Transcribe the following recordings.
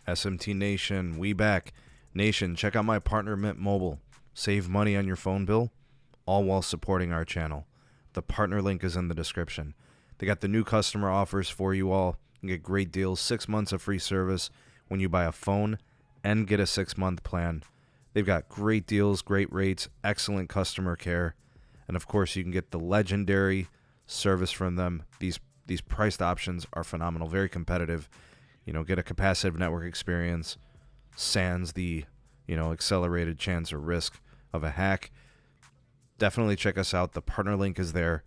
SMT Nation, we back. Nation, check out my partner Mint Mobile. Save money on your phone bill, all while supporting our channel. The partner link is in the description. They got the new customer offers for you all. You can get great deals, 6 months of free service when you buy a phone and get a 6-month plan. They've got great deals, great rates, excellent customer care, and of course you can get the legendary service from them. These priced options are phenomenal, very competitive. Get a capacitive network experience, sans the, accelerated chance or risk of a hack. Definitely check us out. The partner link is there.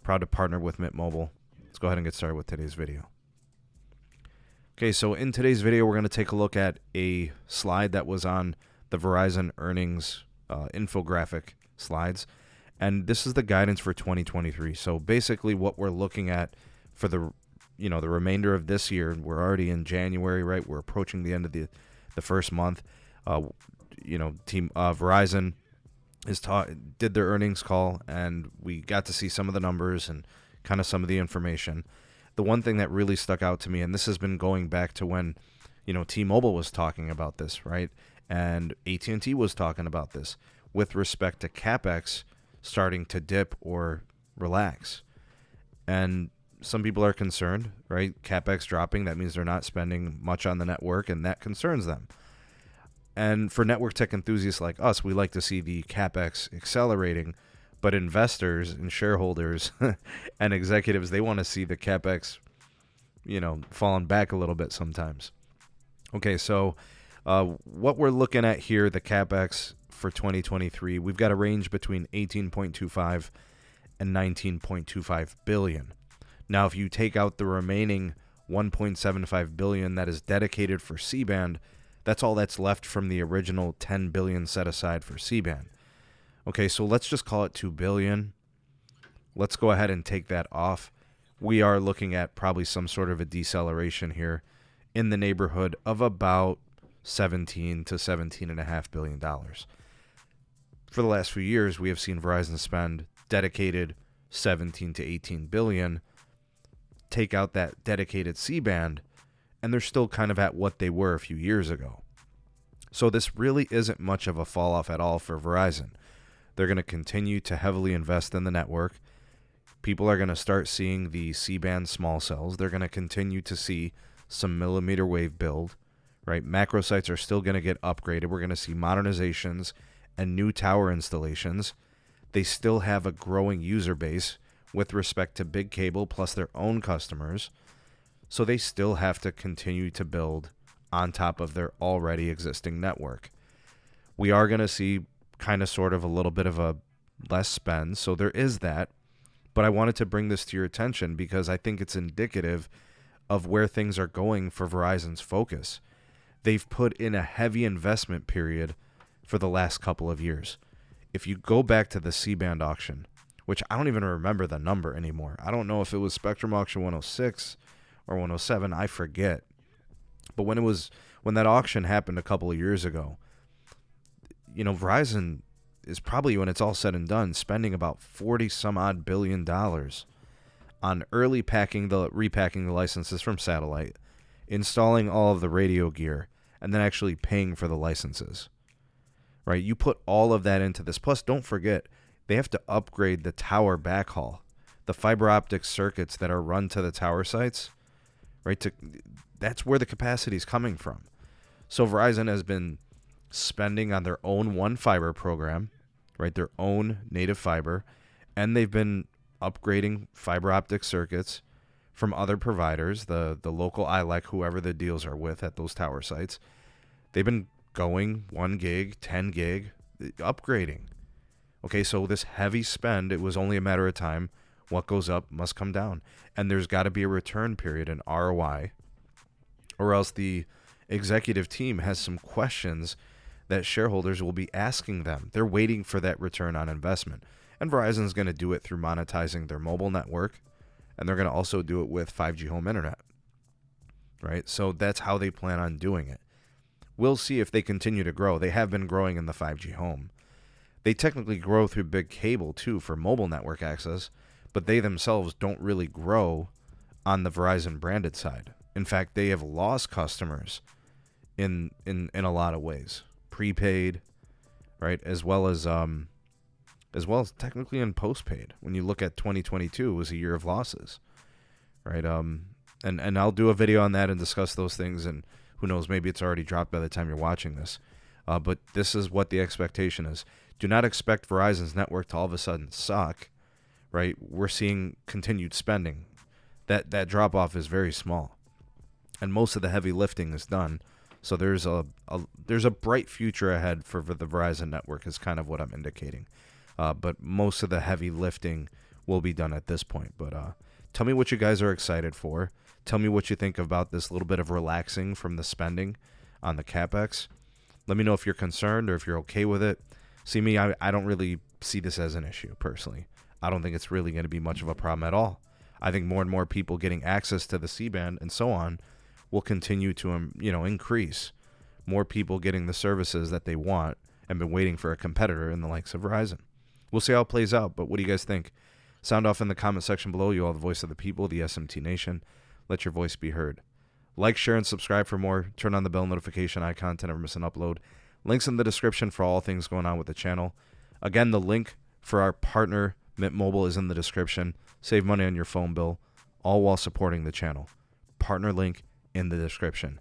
Proud to partner with Mint Mobile. Let's go ahead and get started with today's video. Okay, so in today's video, we're going to take a look at a slide that was on the Verizon earnings infographic slides. And this is the guidance for 2023. So basically what we're looking at for the remainder of this year, we're already in January, right? We're approaching the end of the first month. Verizon did their earnings call, and we got to see some of the numbers and kind of some of the information. The one thing that really stuck out to me, and this has been going back to when, T-Mobile was talking about this, right? And AT&T was talking about this with respect to CapEx starting to dip or relax. And some people are concerned, right? CapEx dropping, that means they're not spending much on the network, and that concerns them. And for network tech enthusiasts like us, we like to see the CapEx accelerating, but investors and shareholders and executives, they want to see the CapEx, falling back a little bit sometimes. Okay, so what we're looking at here, the CapEx for 2023, we've got a range between 18.25 and 19.25 billion. Now, if you take out the remaining 1.75 billion that is dedicated for C-band, that's all that's left from the original 10 billion set aside for C-band. Okay, so let's just call it 2 billion. Let's go ahead and take that off. We are looking at probably some sort of a deceleration here in the neighborhood of about 17 to $17.5 billion. For the last few years, we have seen Verizon spend dedicated 17 to 18 billion. Take out that dedicated C-band, and they're still kind of at what they were a few years ago. So this really isn't much of a fall off at all for Verizon. They're going to continue to heavily invest in the network. People are going to start seeing the C-band small cells. They're going to continue to see some mmWave build, right? Macro sites are still going to get upgraded. We're going to see modernizations and new tower installations. They still have a growing user base with respect to big cable plus their own customers. So they still have to continue to build on top of their already existing network. We are going to see kind of sort of a little bit of a less spend. So there is that. But I wanted to bring this to your attention because I think it's indicative of where things are going for Verizon's focus. They've put in a heavy investment period for the last couple of years. If you go back to the C-band auction, which I don't even remember the number anymore. I don't know if it was Spectrum Auction 106 or 107, I forget. But when that auction happened a couple of years ago, Verizon is probably, when it's all said and done, spending about 40 some odd billion dollars on repacking the licenses from satellite, installing all of the radio gear, and then actually paying for the licenses. Right? You put all of that into this. Plus, don't forget, they have to upgrade the tower backhaul, the fiber optic circuits that are run to the tower sites, right? That's where the capacity is coming from. So Verizon has been spending on their own One Fiber program, right? Their own native fiber, and they've been upgrading fiber optic circuits from other providers, the local ILEC, whoever the deals are with at those tower sites. They've been going 1 gig, 10 gig, upgrading. Okay, so this heavy spend, it was only a matter of time. What goes up must come down. And there's got to be a return period, an ROI, or else the executive team has some questions that shareholders will be asking them. They're waiting for that return on investment. And Verizon's going to do it through monetizing their mobile network, and they're going to also do it with 5G home internet, right? So that's how they plan on doing it. We'll see if they continue to grow. They have been growing in the 5G home. They technically grow through big cable, too, for mobile network access, but they themselves don't really grow on the Verizon branded side. In fact, they have lost customers in a lot of ways. Prepaid, right, as well as technically in postpaid. When you look at 2022, it was a year of losses, right? And I'll do a video on that and discuss those things, and who knows, maybe it's already dropped by the time you're watching this. But this is what the expectation is. Do not expect Verizon's network to all of a sudden suck, right? We're seeing continued spending. That drop-off is very small, and most of the heavy lifting is done. So there's a bright future ahead for the Verizon network is kind of what I'm indicating. But most of the heavy lifting will be done at this point. But tell me what you guys are excited for. Tell me what you think about this little bit of relaxing from the spending on the CapEx. Let me know if you're concerned or if you're okay with it. See me, I don't really see this as an issue personally. I don't think it's really going to be much of a problem at all. I think more and more people getting access to the C-band and so on will continue to increase. More people getting the services that they want and been waiting for a competitor in the likes of Verizon. We'll see how it plays out, but what do you guys think? Sound off in the comment section below. You all the voice of the people, the SMT Nation. Let your voice be heard. Like, share, and subscribe for more. Turn on the bell notification icon to never miss an upload. Links in the description for all things going on with the channel. Again, the link for our partner, Mint Mobile, is in the description. Save money on your phone bill, all while supporting the channel. Partner link in the description.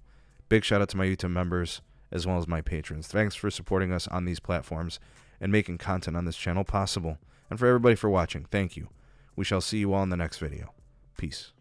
Big shout out to my YouTube members as well as my patrons. Thanks for supporting us on these platforms and making content on this channel possible. And for everybody for watching, thank you. We shall see you all in the next video. Peace.